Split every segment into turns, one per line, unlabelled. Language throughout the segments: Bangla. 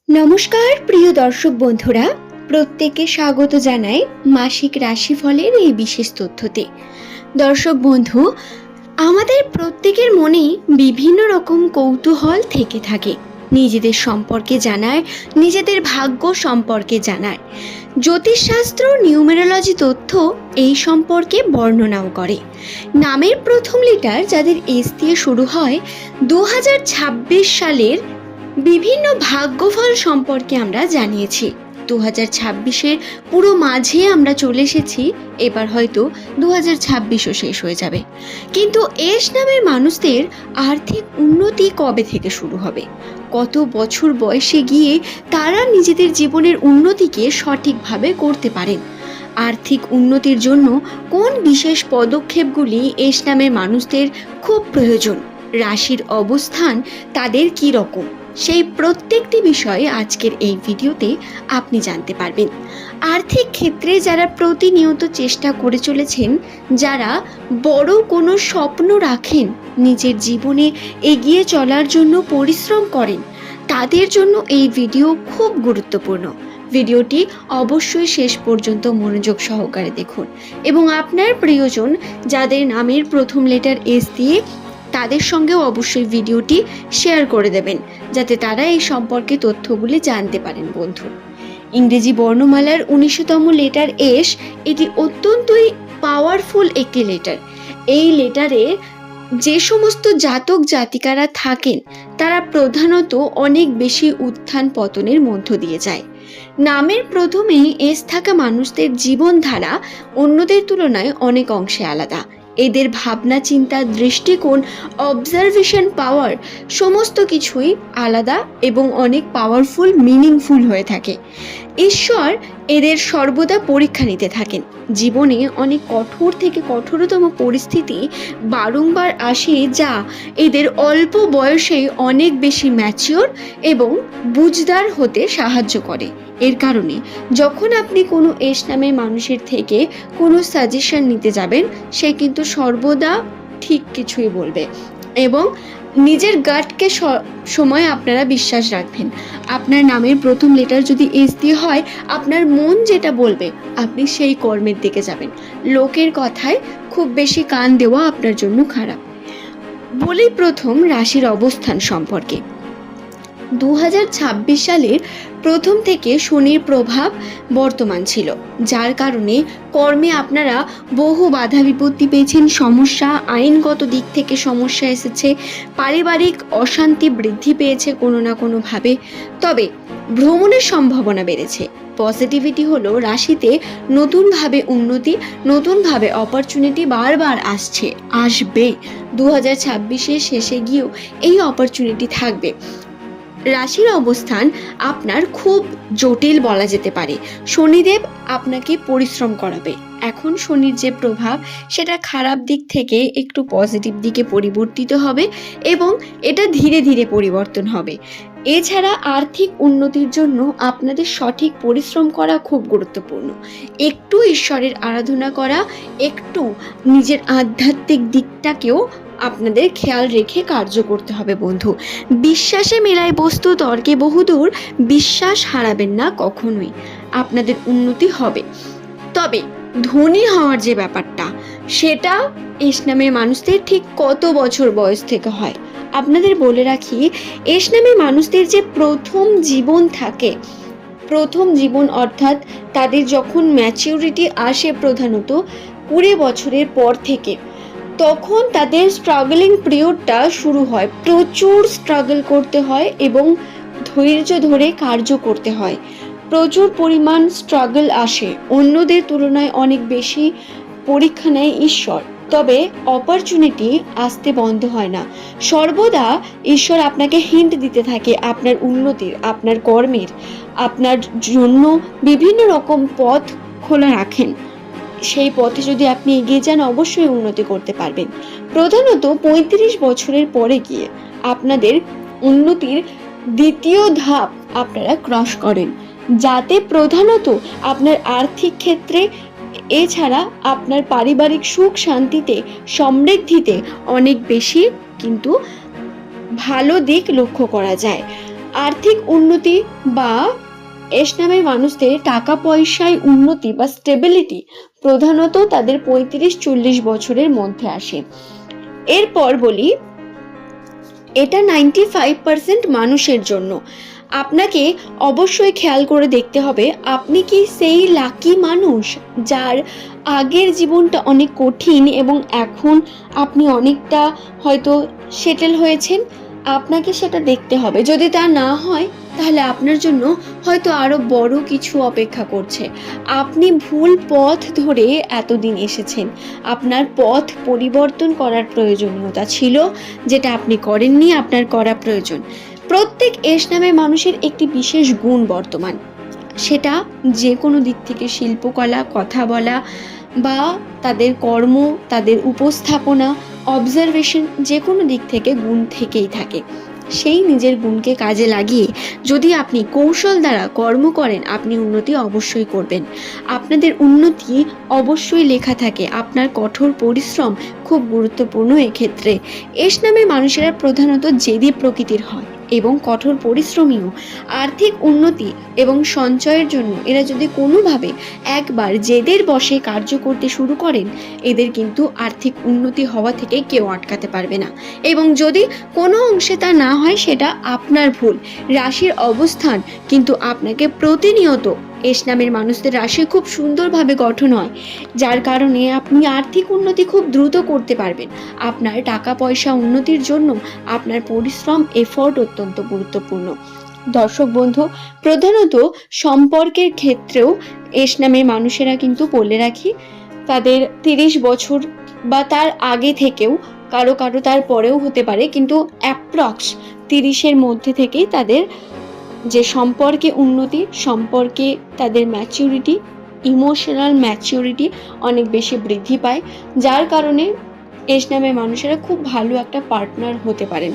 নমস্কার প্রিয় দর্শক বন্ধুরা, প্রত্যেককে স্বাগত জানাই মাসিক রাশিফলের এই বিশেষ তথ্যতে। দর্শক বন্ধু, আমাদের প্রত্যেকের মনেই বিভিন্ন রকম কৌতূহল থেকে থাকে। নিজেদের সম্পর্কে জানার, নিজেদের ভাগ্য সম্পর্কে জানার। জ্যোতিষশাস্ত্র, নিউমেরোলজি তথ্য এই সম্পর্কে বর্ণনাও করে। নামের প্রথম লেটার যাদের এস দিয়ে শুরু হয়, 2026 সালের বিভিন্ন ভাগ্যফল সম্পর্কে আমরা জানিয়েছি। 2026-এর পুরো মাঝে আমরা চলে এসেছি। এবার হয়তো 2026ও শেষ হয়ে যাবে, কিন্তু এস নামের মানুষদের আর্থিক উন্নতি কবে থেকে শুরু হবে? কত বছর বয়সে গিয়ে তারা নিজেদের জীবনের উন্নতিকে সঠিকভাবে করতে পারেন? আর্থিক উন্নতির জন্য কোন বিশেষ পদক্ষেপগুলি এস নামের মানুষদের খুব প্রয়োজন? রাশির অবস্থান তাদের কী রকম? সেই প্রত্যেকটি বিষয়ে আজকের এই ভিডিওতে আপনি জানতে পারবেন। আর্থিক ক্ষেত্রে যারা প্রতিনিয়ত চেষ্টা করে চলেছেন, যারা বড় কোনো স্বপ্ন রাখেন, নিজের জীবনে এগিয়ে চলার জন্য পরিশ্রম করেন, তাদের জন্য এই ভিডিও খুব গুরুত্বপূর্ণ। ভিডিওটি অবশ্যই শেষ পর্যন্ত মনোযোগ সহকারে দেখুন এবং আপনার প্রিয়জন যাদের নামের প্রথম লেটার এস দিয়ে, তাদের সঙ্গেও অবশ্যই ভিডিওটি শেয়ার করে দেবেন, যাতে তারা এই সম্পর্কে তথ্যগুলি জানতে পারেন। বন্ধু, ইংরেজি বর্ণমালার 19তম লেটার এস, এটি অত্যন্তই পাওয়ারফুল একটি লেটার। এই লেটারে যে সমস্ত জাতক জাতিকারা থাকেন, তারা প্রধানত অনেক বেশি উত্থান পতনের মধ্য দিয়ে যায়। নামের প্রথমে এস থাকা মানুষদের জীবনধারা অন্যদের তুলনায় অনেক অংশে আলাদা। এদের ভাবনা চিন্তা, দৃষ্টিকোণ, অবজারভেশন পাওয়ার সমস্ত কিছুই আলাদা এবং অনেক পাওয়ারফুল, মিনিংফুল হয়ে থাকে। ঈশ্বর এদের সর্বদা পরীক্ষা নিতে থাকেন। জীবনে অনেক কঠোর থেকে কঠোরতম পরিস্থিতি বারংবার আসে, যা এদের অল্প বয়সে অনেক বেশি ম্যাচিওর এবং বুঝদার হতে সাহায্য করে। এর কারণে যখন আপনি কোনো এস নামের মানুষের থেকে কোনো সাজেশন নিতে যাবেন, সে কিন্তু সর্বদা ঠিক কিছুই বলবে এবং নিজের গাটকে সময় আপনারা বিশ্বাস রাখবেন। আপনার নামের প্রথম লেটার যদি এস দিয়ে হয়, আপনার মন যেটা বলবে আপনি সেই কর্মের দিকে যাবেন। লোকের কথায় খুব বেশি কান দেওয়া আপনার জন্য খারাপ। বলি প্রথম রাশির অবস্থান সম্পর্কে। 2026 সালের প্রথম থেকে শনির প্রভাব বর্তমান ছিল, যার কারণে কর্মে আপনারা বহু বাধা বিপত্তি পেয়েছেন, সমস্যা, আইনগত দিক থেকে সমস্যা এসেছে, পারিবারিক অশান্তি বৃদ্ধি পেয়েছে কোনো না কোনোভাবে। তবে ভ্রমণের সম্ভাবনা বেড়েছে। পজিটিভিটি হলো রাশিতে নতুনভাবে উন্নতি, নতুনভাবে অপরচুনিটি বারবার আসবে। 2026-এর শেষে গিয়েও এই অপরচুনিটি থাকবে। রাশির অবস্থান আপনার খুব জটিল বলা যেতে পারে। শনিদেব আপনাকে পরিশ্রম করাবে। এখন শনির যে প্রভাব, সেটা খারাপ দিক থেকে একটু পজিটিভ দিকে পরিবর্তিত হবে এবং এটা ধীরে ধীরে পরিবর্তন হবে। এছাড়া আর্থিক উন্নতির জন্য আপনাদের সঠিক পরিশ্রম করা খুব গুরুত্বপূর্ণ। একটু ঈশ্বরের আরাধনা করা, একটু নিজের আধ্যাত্মিক দিকটাকেও আপনাদের খেয়াল রেখে কার্য করতে হবে। বন্ধু, বিশ্বাসে মেলায় বস্তু, তর্কে বহুদূর। বিশ্বাস হারাবেন না কখনোই, আপনাদের উন্নতি হবে। তবে ধনী হওয়ার যে ব্যাপারটা, সেটা এস নামের মানুষদের ঠিক কত বছর বয়স থেকে হয়? আপনাদের বলে রাখি, এস নামের মানুষদের যে প্রথম জীবন থাকে, প্রথম জীবন অর্থাৎ তাদের যখন ম্যাচিউরিটি আসে প্রধানত 20 বছরের পর থেকে, তখন তাদের স্ট্রাগলিং পিরিয়ডটা শুরু হয়। প্রচুর স্ট্রাগল করতে হয় এবং ধৈর্য ধরে কার্য করতে হয়। প্রচুর পরিমাণ স্ট্রাগল আসে, অন্যদের তুলনায় অনেক বেশি পরীক্ষা নেয় ঈশ্বর। তবে অপরচুনিটি আসতে বন্ধ হয় না। সর্বদা ঈশ্বর আপনাকে হিন্ট দিতে থাকে আপনার উন্নতির, আপনার কর্মের, আপনার জন্য বিভিন্ন রকম পথ খোলা রাখেন। সেই পথে যদি আপনি এগিয়ে যান, অবশ্যই উন্নতি করতে পারবেন। প্রধানত 35 বছরের পরে গিয়ে আপনাদের উন্নতির দ্বিতীয় ধাপ আপনারা ক্রস করেন, যাতে প্রধানত আপনার আর্থিক ক্ষেত্রে, এছাড়া আপনার পারিবারিক সুখ শান্তিতে, সমৃদ্ধিতে অনেক বেশি কিন্তু ভালো দিক লক্ষ্য করা যায়। আর্থিক উন্নতি বা এস নামের মানুষদের টাকা পয়সায় উন্নতি বা স্টেবিলিটি প্রধানত তাদের 35-40 বছরের মধ্যে আসে। এরপর বলি, এটা 95% মানুষের জন্য। আপনাকে অবশ্যই খেয়াল করে দেখতে হবে আপনি কি সেই লাকি মানুষ যার আগের জীবনটা অনেক কঠিন এবং এখন আপনি অনেকটা হয়তো সেটেল হয়েছেন। আপনাকে সেটা দেখতে হবে। যদি তা না হয় তাহলে আপনার জন্য হয়তো আরো বড় কিছু অপেক্ষা করছে। আপনি ভুল পথ ধরে এতদিন এসেছেন। আপনার পথ পরিবর্তন করার প্রয়োজনীয়তা ছিল, যেটা আপনি করেননি, আপনার করা প্রয়োজন। প্রত্যেক এস নামের মানুষের একটি বিশেষ গুণ বর্তমান, সেটা যে কোনো দিক থেকে শিল্পকলা, কথা বলা বা তাদের কর্ম, তাদের উপস্থাপনা, অবজারভেশন, যে কোনো দিক থেকে গুণ থেকেই থাকে। সেই নিজের গুণকে কাজে লাগিয়ে যদি আপনি কৌশল দ্বারা কর্ম করেন, আপনি উন্নতি অবশ্যই করবেন। আপনাদের উন্নতি অবশ্যই লেখা থাকে। আপনার কঠোর পরিশ্রম খুব গুরুত্বপূর্ণ এক্ষেত্রে। এস নামের মানুষেরা প্রধানত জেদি প্রকৃতির হয় এবং কঠোর পরিশ্রমীও। আর্থিক উন্নতি এবং সঞ্চয়ের জন্য এরা যদি কোনোভাবে একবার জেদের বশে কার্য করতে শুরু করেন, এদের কিন্তু আর্থিক উন্নতি হওয়া থেকে কেউ আটকাতে পারবে না। এবং যদি কোনো অংশে তা না হয়, সেটা আপনার ভুল। রাশির অবস্থান কিন্তু আপনাকে প্রতিনিয়ত, এস নামের মানুষদের রাশি খুব সুন্দরভাবে গঠন হয়, যার কারণে আপনি আর্থিক উন্নতি খুব দ্রুত করতে পারবেন। আপনার টাকা পয়সা উন্নতির জন্য আপনার পরিশ্রম, এফোর্ট অত্যন্ত গুরুত্বপূর্ণ। দর্শক বন্ধু, প্রধানত সম্পর্কের ক্ষেত্রেও এস নামের মানুষেরা কিন্তু বলে রাখি, তাদের 30 বছর বা তার আগে থেকেও, কারো কারো তার পরেও হতে পারে, কিন্তু অ্যাপ্রক্স 30-এর মধ্যে থেকেই তাদের যে সম্পর্কে উন্নতি, সম্পর্কে তাদের ম্যাচিউরিটি, ইমোশনাল ম্যাচিউরিটি অনেক বেশি বৃদ্ধি পায়, যার কারণে এস নামের মানুষেরা খুব ভালো একটা পার্টনার হতে পারেন।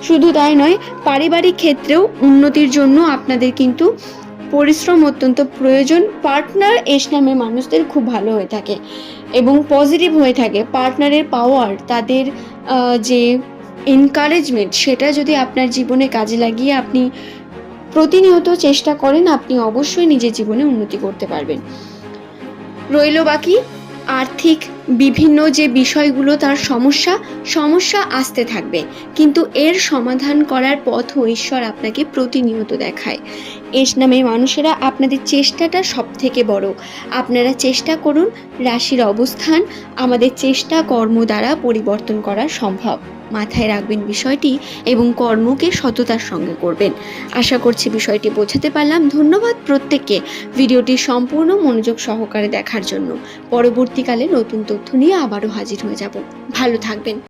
শুধু তাই নয়, পারিবারিক ক্ষেত্রেও উন্নতির জন্য আপনাদের কিন্তু পরিশ্রম অত্যন্ত প্রয়োজন। পার্টনার এস নামের মানুষদের খুব ভালো হয়ে থাকে এবং পজিটিভ হয়ে থাকে। পার্টনারের পাওয়ার, তাদের যে এনকারেজমেন্ট, সেটা যদি আপনার জীবনে কাজে লাগিয়ে আপনি প্রতিনিয়ত চেষ্টা করেন, আপনি অবশ্যই নিজের জীবনে উন্নতি করতে পারবেন। রইল বাকি আর্থিক বিভিন্ন যে বিষয়গুলো, তার সমস্যা আসতে থাকবে, কিন্তু এর সমাধান করার পথও ঈশ্বর আপনাকে প্রতিনিয়ত দেখায়। এস নামের মানুষেরা, আপনাদের চেষ্টাটা সব থেকে বড়। আপনারা চেষ্টা করুন। রাশির অবস্থান আমাদের চেষ্টা কর্ম দ্বারা পরিবর্তন করা সম্ভব। মাথায় রাখবেন বিষয়টি এবং কর্মকে সততার সঙ্গে করবেন। আশা করছি বিষয়টি বোঝাতে পারলাম। ধন্যবাদ প্রত্যেককে ভিডিওটি সম্পূর্ণ মনোযোগ সহকারে দেখার জন্য। পরবর্তীকালে নতুন তথ্য নিয়ে আবারও হাজির হয়ে যাব। ভালো থাকবেন।